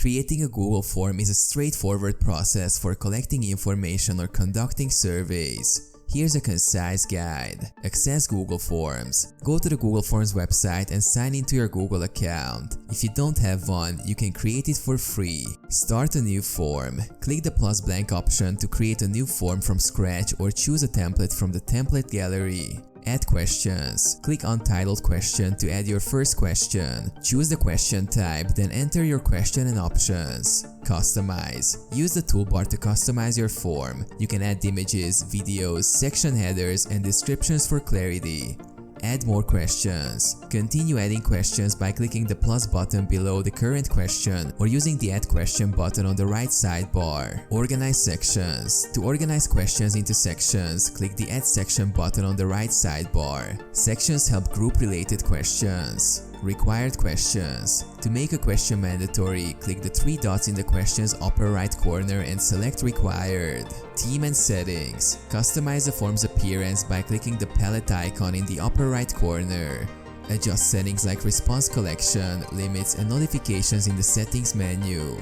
Creating a Google form is a straightforward process for collecting information or conducting surveys. Here's a concise guide. Access Google Forms. Go to the Google Forms website and sign into your Google account. If you don't have one, you can create it for free. Start a new form. Click the plus blank option to create a new form from scratch or choose a template from the template gallery. Add questions. Click Untitled Question to add your first question. Choose the question type, then enter your question and options. Customize. Use the toolbar to customize your form. You can add images, videos, section headers, and descriptions for clarity. Add more questions. Continue adding questions by clicking the plus button below the current question or using the Add Question button on the right sidebar. Organize sections. To organize questions into sections, click the Add Section button on the right sidebar. Sections help group related questions. Required questions. To make a question mandatory, click the three dots in the question's upper right corner and select Required. Theme and settings. Customize the form's appearance by clicking the palette icon in the upper right corner. Adjust settings like response collection, limits, and notifications in the settings menu.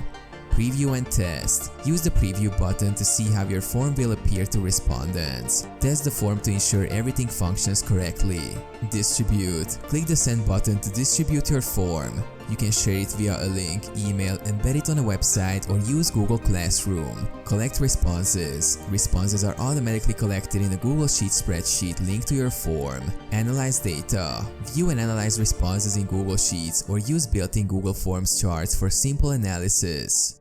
Preview and test. Use the preview button to see how your form will appear to respondents. Test the form to ensure everything functions correctly. Distribute. Click the send button to distribute your form. You can share it via a link, email, embed it on a website, or use Google Classroom. Collect responses. Responses are automatically collected in a Google Sheets spreadsheet linked to your form. Analyze data. View and analyze responses in Google Sheets or use built-in Google Forms charts for simple analysis.